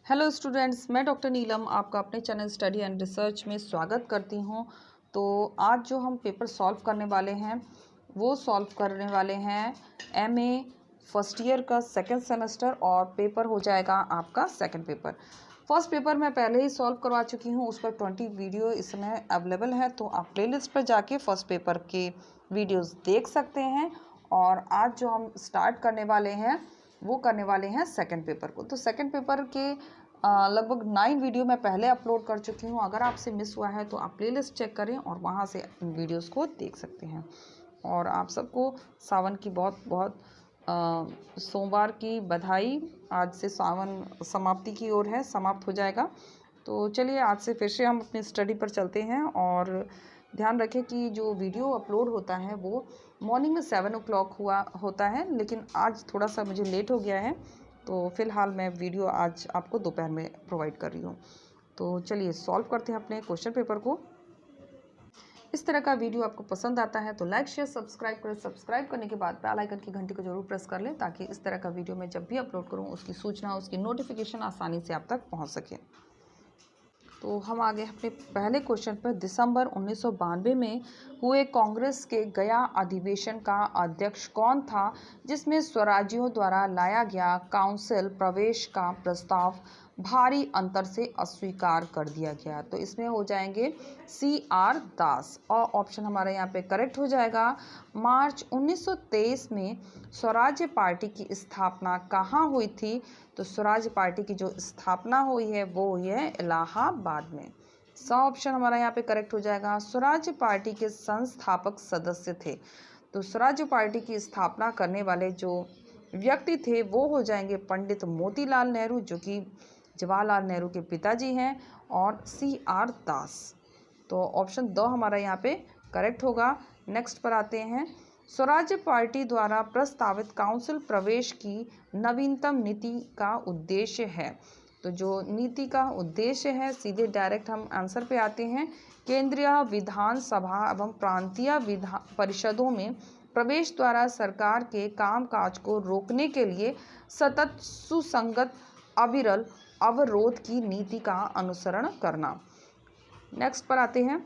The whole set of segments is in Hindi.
हेलो स्टूडेंट्स, मैं डॉक्टर नीलम आपका अपने चैनल स्टडी एंड रिसर्च में स्वागत करती हूं। तो आज जो हम पेपर सॉल्व करने वाले हैं वो सॉल्व करने वाले हैं एमए फर्स्ट ईयर का सेकंड सेमेस्टर, और पेपर हो जाएगा आपका सेकंड पेपर। फर्स्ट पेपर मैं पहले ही सॉल्व करवा चुकी हूं, उस पर 20 वीडियो इस समय अवेलेबल है, तो आप प्लेलिस्ट पर जाके फर्स्ट पेपर के वीडियोज़ देख सकते हैं। और आज जो हम स्टार्ट करने वाले हैं वो करने वाले हैं सेकंड पेपर को। तो सेकंड पेपर के लगभग 9 वीडियो मैं पहले अपलोड कर चुकी हूँ। अगर आपसे मिस हुआ है तो आप प्लेलिस्ट चेक करें और वहाँ से इन वीडियोस को देख सकते हैं। और आप सबको सावन की बहुत बहुत सोमवार की बधाई। आज से सावन समाप्ति की ओर है, समाप्त हो जाएगा। तो चलिए आज से फिर से हम अपनी स्टडी पर चलते हैं। और ध्यान रखें कि जो वीडियो अपलोड होता है वो मॉर्निंग में 7 o'clock होता है, लेकिन आज थोड़ा सा मुझे लेट हो गया है, तो फिलहाल मैं वीडियो आज आपको दोपहर में प्रोवाइड कर रही हूँ। तो चलिए सॉल्व करते हैं अपने क्वेश्चन पेपर को। इस तरह का वीडियो आपको पसंद आता है तो लाइक शेयर सब्सक्राइब करें। सब्सक्राइब करने के बाद बेल आइकन की घंटी को जरूर प्रेस कर लें, ताकि इस तरह का वीडियो मैं जब भी अपलोड करूँ उसकी सूचना, उसकी नोटिफिकेशन आसानी से आप तक पहुँच सके। तो हम आगे अपने पहले क्वेश्चन पर। दिसंबर 1992 में हुए कांग्रेस के गया अधिवेशन का अध्यक्ष कौन था, जिसमें स्वराज्यों द्वारा लाया गया काउंसिल प्रवेश का प्रस्ताव भारी अंतर से अस्वीकार कर दिया गया? तो इसमें हो जाएंगे CR दास, और ऑप्शन हमारा यहाँ पे करेक्ट हो जाएगा। मार्च 1923 में स्वराज्य पार्टी की स्थापना कहाँ हुई थी? तो स्वराज्य पार्टी की जो स्थापना हुई है वो हुई है इलाहाबाद में। ऑप्शन हमारा यहाँ पे करेक्ट हो जाएगा। स्वराज्य पार्टी के संस्थापक सदस्य थे, तो स्वराज्य पार्टी की स्थापना करने वाले जो व्यक्ति थे वो हो जाएंगे पंडित मोतीलाल नेहरू, जो कि जवाहरलाल नेहरू के पिताजी हैं, और CR दास। तो ऑप्शन 2 हमारा यहाँ पे करेक्ट होगा। नेक्स्ट पर आते हैं। स्वराज्य पार्टी द्वारा प्रस्तावित काउंसिल प्रवेश की नवीनतम नीति का उद्देश्य है। तो जो नीति का उद्देश्य है, सीधे डायरेक्ट हम आंसर पे आते हैं। केंद्रीय विधानसभा एवं प्रांतीय परिषदों में प्रवेश द्वारा सरकार के कामकाज को रोकने के लिए सतत सुसंगत अविरल अवरोध की नीति का अनुसरण करना। नेक्स्ट पर आते हैं।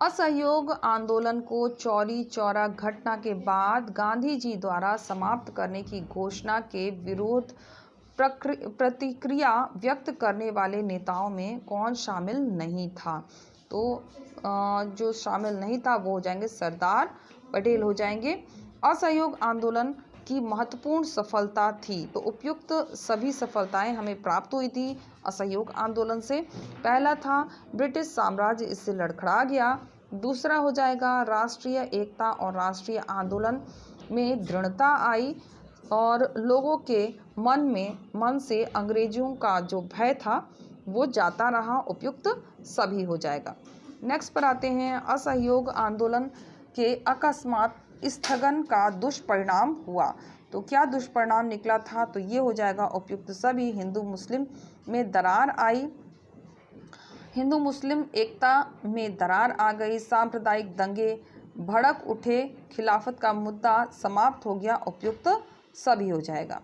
असहयोग आंदोलन को चौरी चौरा घटना के बाद गांधी जी द्वारा समाप्त करने की घोषणा के विरोध प्रतिक्रिया व्यक्त करने वाले नेताओं में कौन शामिल नहीं था? तो जो शामिल नहीं था वो हो जाएंगे सरदार पटेल हो जाएंगे। असहयोग आंदोलन की महत्वपूर्ण सफलता थी, तो उपयुक्त सभी सफलताएं हमें प्राप्त हुई थी असहयोग आंदोलन से। पहला था ब्रिटिश साम्राज्य इससे लड़खड़ा गया। दूसरा हो जाएगा राष्ट्रीय एकता और राष्ट्रीय आंदोलन में दृढ़ता आई, और लोगों के मन से अंग्रेजों का जो भय था वो जाता रहा। उपयुक्त सभी हो जाएगा। नेक्स्ट पर आते हैं। असहयोग आंदोलन के अकस्मात स्थगन का दुष्परिणाम हुआ, तो क्या दुष्परिणाम निकला था? तो ये हो जाएगा उपयुक्त सभी। हिंदू मुस्लिम में दरार आई, हिंदू मुस्लिम एकता में दरार आ गई, सांप्रदायिक दंगे भड़क उठे, खिलाफत का मुद्दा समाप्त हो गया। उपयुक्त सभी हो जाएगा।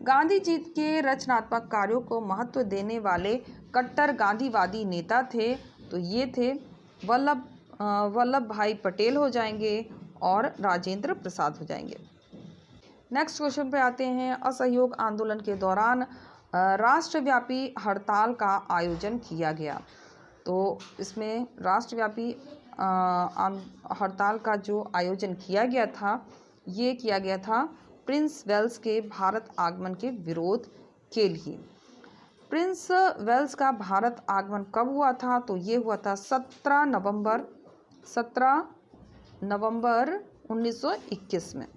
गांधी जी के रचनात्मक कार्यों को महत्व देने वाले कट्टर गांधीवादी नेता थे, तो ये थे वल्लभ भाई पटेल हो जाएंगे और राजेंद्र प्रसाद हो जाएंगे। नेक्स्ट क्वेश्चन पे आते हैं। असहयोग आंदोलन के दौरान राष्ट्रव्यापी हड़ताल का आयोजन किया गया, तो इसमें राष्ट्रव्यापी हड़ताल का जो आयोजन किया गया था, ये किया गया था प्रिंस वेल्स के भारत आगमन के विरोध के लिए। प्रिंस वेल्स का भारत आगमन कब हुआ था? तो ये हुआ था 17 नवंबर 1921 में।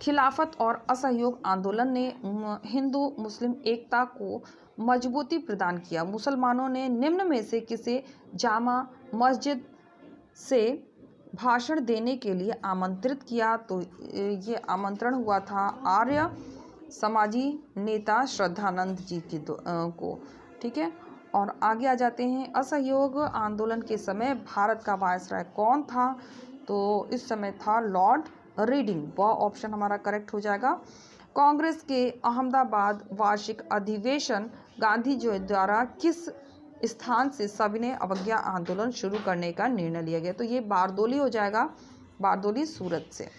खिलाफत और असहयोग आंदोलन ने हिंदू मुस्लिम एकता को मजबूती प्रदान किया। मुसलमानों ने निम्न में से किसे जामा मस्जिद से भाषण देने के लिए आमंत्रित किया? तो ये आमंत्रण हुआ था आर्य समाजी नेता श्रद्धानंद जी को। ठीक है, और आगे आ जाते हैं। असहयोग आंदोलन के समय भारत का वायसराय कौन था? तो इस समय था लॉर्ड रीडिंग। वह ऑप्शन हमारा करेक्ट हो जाएगा। कांग्रेस के अहमदाबाद वार्षिक अधिवेशन गांधी जी द्वारा किस स्थान से सविनय अवज्ञा आंदोलन शुरू करने का निर्णय लिया गया? तो ये बारदोली हो जाएगा, बारदोली सूरत से।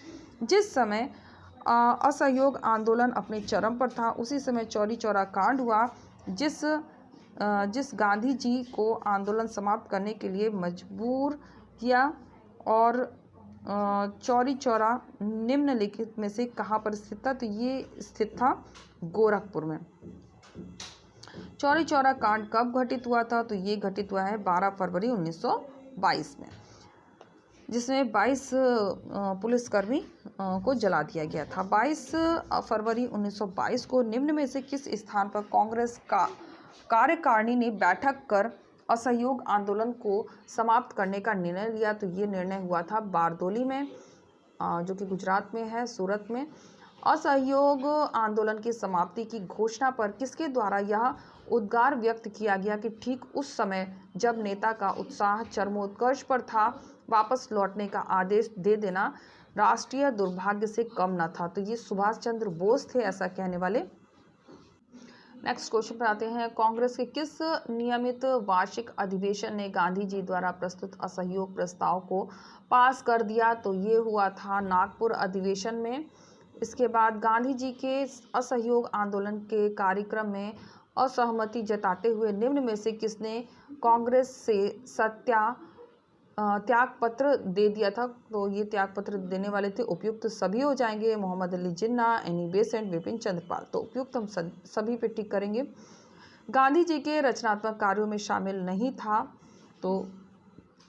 जिस समय असहयोग आंदोलन अपने चरम पर था, उसी समय चौरी चौरा कांड हुआ, जिस गांधी जी को आंदोलन समाप्त करने के लिए मजबूर किया। और चौरी चौरा निम्नलिखित में से कहाँ पर स्थित था? तो ये स्थित था गोरखपुर में। चौरी चौरा कांड कब घटित हुआ था? तो ये घटित हुआ है 12 फरवरी 1922 में, जिसमें 22 पुलिसकर्मी को जला दिया गया था। 22 फरवरी 1922 को निम्न में से किस स्थान पर कांग्रेस का कार्यकारिणी ने बैठक कर असहयोग आंदोलन को समाप्त करने का निर्णय लिया? तो ये निर्णय हुआ था बारदोली में, जो कि गुजरात में है, सूरत में। असहयोग आंदोलन की समाप्ति की घोषणा पर किसके द्वारा यह उद्गार व्यक्त किया गया कि ठीक उस समय जब नेता का उत्साह चरमोत्कर्ष पर था, वापस लौटने का आदेश दे देना राष्ट्रीय दुर्भाग्य से कम न था? तो ये सुभाष चंद्र बोस थे ऐसा कहने वाले। नेक्स्ट क्वेश्चन पर आते हैं। कांग्रेस के किस नियमित वार्षिक अधिवेशन ने गांधी जी द्वारा प्रस्तुत असहयोग प्रस्ताव को पास कर दिया? तो ये हुआ था नागपुर अधिवेशन में। इसके बाद गांधी जी के असहयोग आंदोलन के कार्यक्रम में असहमति जताते हुए निम्न में से किसने कांग्रेस से त्याग पत्र दे दिया था? तो ये त्याग पत्र देने वाले थे उपयुक्त सभी हो जाएंगे, मोहम्मद अली जिन्ना, एनी बेसेंट, विपिन चंद्रपाल। तो उपयुक्त हम सभी पे टिक करेंगे। गांधी जी के रचनात्मक कार्यों में शामिल नहीं था तो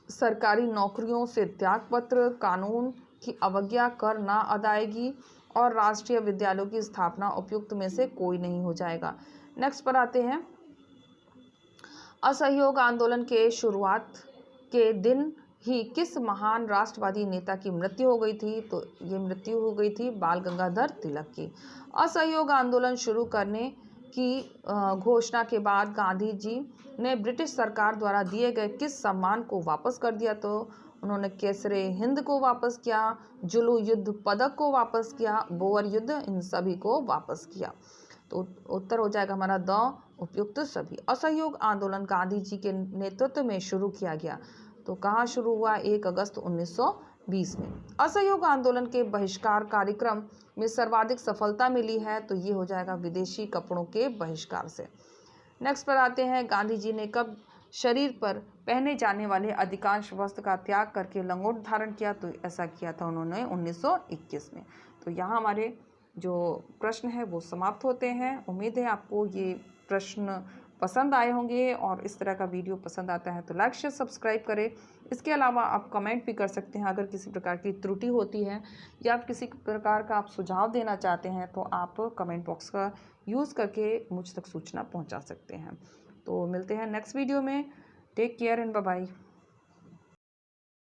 सरकारी नौकरियों से त्याग पत्र, कानून की अवज्ञा कर ना अदायगी और राष्ट्रीय विद्यालयों की स्थापना उपयुक्त में से कोई नहीं हो जाएगा। नेक्स्ट पर आते हैं। असहयोग आंदोलन के शुरुआत के दिन ही किस महान राष्ट्रवादी नेता की मृत्यु हो गई थी? तो ये मृत्यु हो गई थी बाल गंगाधर तिलक की। असहयोग आंदोलन शुरू करने की घोषणा के बाद गांधी जी ने ब्रिटिश सरकार द्वारा दिए गए किस सम्मान को वापस कर दिया? तो उन्होंने केसरे हिंद को वापस किया, जुलू युद्ध पदक को वापस किया, बोअर युद्ध, इन सभी को वापस किया। तो उत्तर हो जाएगा हमारा द, उपयुक्त सभी। असहयोग आंदोलन गांधी जी के नेतृत्व में शुरू किया गया। तो कहाँ शुरू हुआ? 1 अगस्त 1920 में। असहयोग आंदोलन के बहिष्कार कार्यक्रम में सर्वाधिक सफलता मिली है? तो ये हो जाएगा विदेशी कपड़ों के बहिष्कार से। नेक्स्ट पर आते हैं। गांधी जी ने कब शरीर पर पहने जाने वाले अधिकांश वस्त्र का त्याग करके लंगोट धारण किया? तो ऐसा किया था उन्होंने 1921 में। तो यहाँ हमारे जो प्रश्न है वो समाप्त होते हैं। उम्मीद है आपको ये प्रश्न पसंद आए होंगे, और इस तरह का वीडियो पसंद आता है तो लाइक शेयर सब्सक्राइब करें। इसके अलावा आप कमेंट भी कर सकते हैं अगर किसी प्रकार की त्रुटि होती है या किसी प्रकार का आप सुझाव देना चाहते हैं तो आप कमेंट बॉक्स का यूज़ करके मुझ तक सूचना पहुंचा सकते हैं। तो मिलते हैं नेक्स्ट वीडियो में। Take care and bye bye.